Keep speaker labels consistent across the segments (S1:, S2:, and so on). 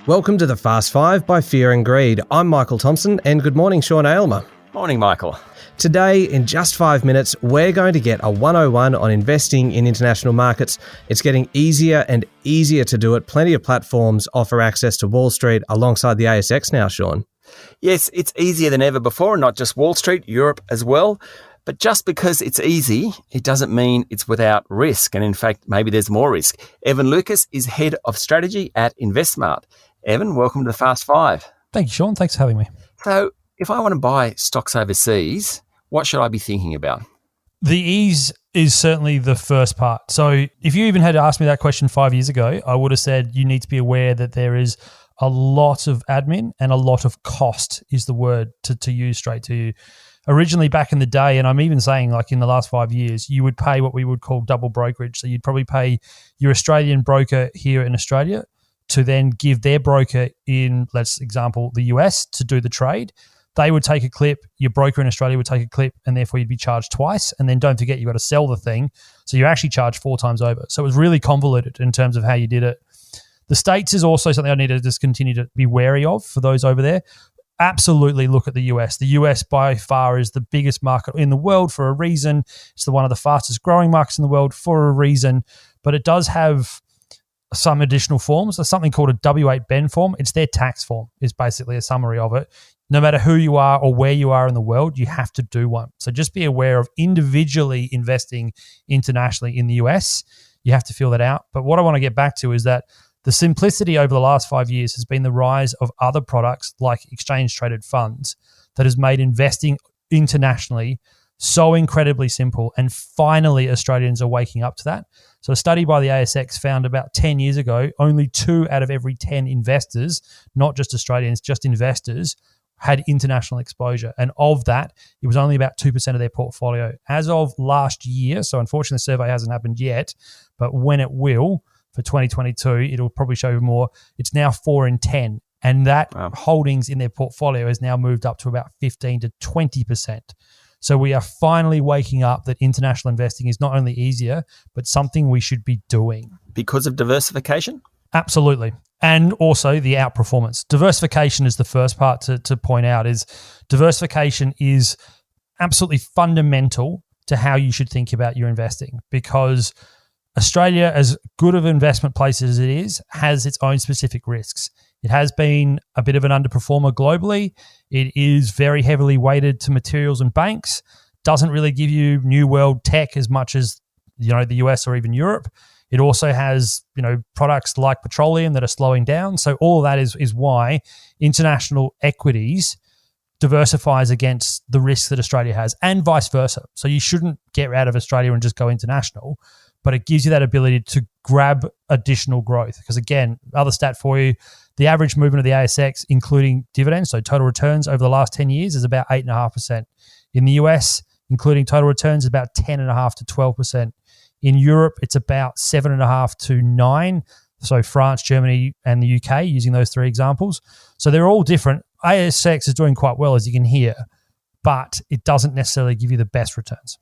S1: Welcome to the Fast Five by Fear and Greed. I'm Michael Thompson, and good morning, Sean Aylmer.
S2: Morning, Michael.
S1: Today, in just 5 minutes, we're going to get a 101 on investing in international markets. It's getting easier and easier to do it. Plenty of platforms offer access to Wall Street alongside the ASX now, Sean.
S2: Yes, it's easier than ever before, not just Wall Street, Europe as well. But just because it's easy, it doesn't mean it's without risk. And in fact, maybe there's more risk. Evan Lucas is Head of Strategy at InvestSMART. Evan, welcome to the Fast Five.
S3: Thank you, Sean. Thanks for having me.
S2: So if I want to buy stocks overseas, what should I be thinking about?
S3: The ease is certainly the first part. So if you even had asked me that question 5 years ago, I would have said you need to be aware that there is a lot of admin and a lot of cost is the word to use straight to you. Originally back in the day, and I'm even saying like in the last 5 years, you would pay what we would call double brokerage. So you'd probably pay your Australian broker here in Australia to then give their broker in, let's example, the US to do the trade. They would take a clip, your broker in Australia would take a clip, and therefore you'd be charged twice. And then don't forget, you've got to sell the thing. So you're actually charged 4 times over. So it was really convoluted in terms of how you did it. The States is also something I need to just continue to be wary of for those over there. Absolutely look at the US. The US by far is the biggest market in the world for a reason. It's one of the fastest growing markets in the world for a reason. But it does have some additional forms. There's something called a W8 Ben form. It's their tax form is basically a summary of it. No matter who you are or where you are in the world, you have to do one. So just be aware of individually investing internationally in the US. You have to fill that out. But what I want to get back to is that the simplicity over the last 5 years has been the rise of other products like exchange-traded funds that has made investing internationally so incredibly simple. And finally, Australians are waking up to that. So a study by the ASX found about 10 years ago, only 2 out of every 10 investors, not just Australians, just investors, had international exposure. And of that, it was only about 2% of their portfolio. As of last year, so unfortunately the survey hasn't happened yet, but when it will, for 2022, it'll probably show more. It's now 4 in 10. And that holdings in their portfolio has now moved up to about 15 to 20%. So we are finally waking up that international investing is not only easier, but something we should be doing.
S2: Because of diversification?
S3: Absolutely. And also the outperformance. Diversification is the first part to point out is diversification is absolutely fundamental to how you should think about your investing, because Australia, as good of an investment place as it is, has its own specific risks. It has been a bit of an underperformer globally. It is very heavily weighted to materials and banks. Doesn't really give you new world tech as much as the US or even Europe. It also has products like petroleum that are slowing down. So all of that is why international equities diversifies against the risks that Australia has, and vice versa. So you shouldn't get out of Australia and just go international, but it gives you that ability to grab additional growth. Because again, other stat for you, the average movement of the ASX, including dividends, so total returns over the last 10 years is about 8.5%. In the US, including total returns, is about 10.5 to 12%. In Europe, it's about 7.5 to 9%. So France, Germany, and the UK, using those 3 examples. So they're all different. ASX is doing quite well, as you can hear, but it doesn't necessarily give you the best returns.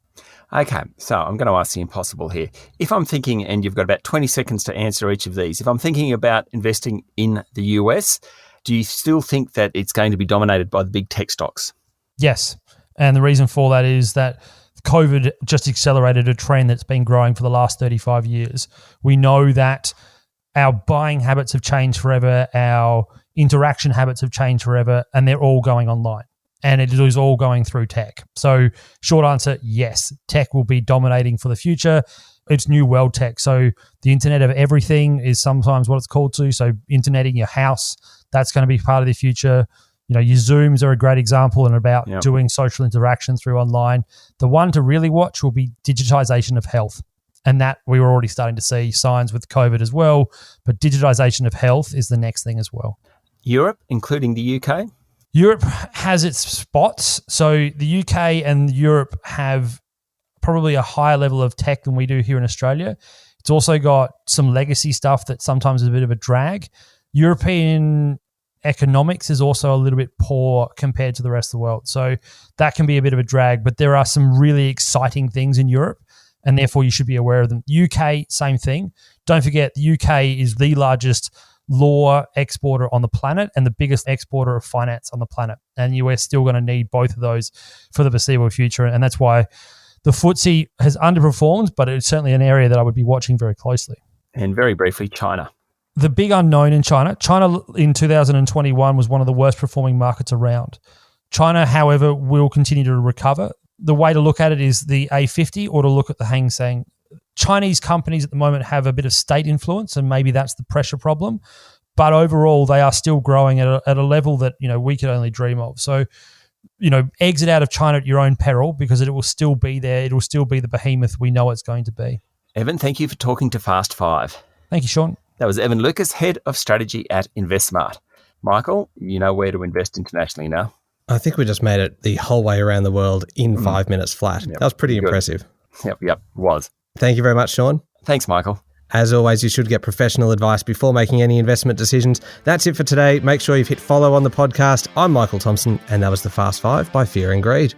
S2: Okay, so I'm going to ask the impossible here. If I'm thinking, and you've got about 20 seconds to answer each of these, if I'm thinking about investing in the US, do you still think that it's going to be dominated by the big tech stocks?
S3: Yes, and the reason for that is that COVID just accelerated a trend that's been growing for the last 35 years. We know that our buying habits have changed forever, our interaction habits have changed forever, and they're all going online. And it is all going through tech. So short answer, yes, tech will be dominating for the future. It's new world tech. So the Internet of Everything is sometimes what it's called to. So interneting your house, that's going to be part of the future. Your Zooms are a great example and about doing social interaction through online. The one to really watch will be digitization of health. And that we were already starting to see signs with COVID as well. But digitization of health is the next thing as well.
S2: Europe, including the UK?
S3: Europe has its spots. So the UK and Europe have probably a higher level of tech than we do here in Australia. It's also got some legacy stuff that sometimes is a bit of a drag. European economics is also a little bit poor compared to the rest of the world. So that can be a bit of a drag, but there are some really exciting things in Europe, and therefore you should be aware of them. UK, same thing. Don't forget, the UK is the largest law exporter on the planet and the biggest exporter of finance on the planet. And we're still going to need both of those for the foreseeable future. And that's why the FTSE has underperformed, but it's certainly an area that I would be watching very closely.
S2: And very briefly, China.
S3: The big unknown in China. China in 2021 was one of the worst performing markets around. China, however, will continue to recover. The way to look at it is the A50 or to look at the Hang Seng. Chinese companies at the moment have a bit of state influence, and maybe that's the pressure problem. But overall, they are still growing at a level that we could only dream of. So, exit out of China at your own peril, because it will still be there. It will still be the behemoth we know it's going to be.
S2: Evan, thank you for talking to Fast Five.
S3: Thank you, Sean.
S2: That was Evan Lucas, Head of Strategy at InvestSMART. Michael, you know where to invest internationally now.
S1: I think we just made it the whole way around the world in 5 minutes flat.
S2: Yep.
S1: That was pretty impressive.
S2: Yep, was.
S1: Thank you very much, Sean.
S2: Thanks, Michael.
S1: As always, you should get professional advice before making any investment decisions. That's it for today. Make sure you've hit follow on the podcast. I'm Michael Thompson, and that was the Fast Five by Fear and Greed.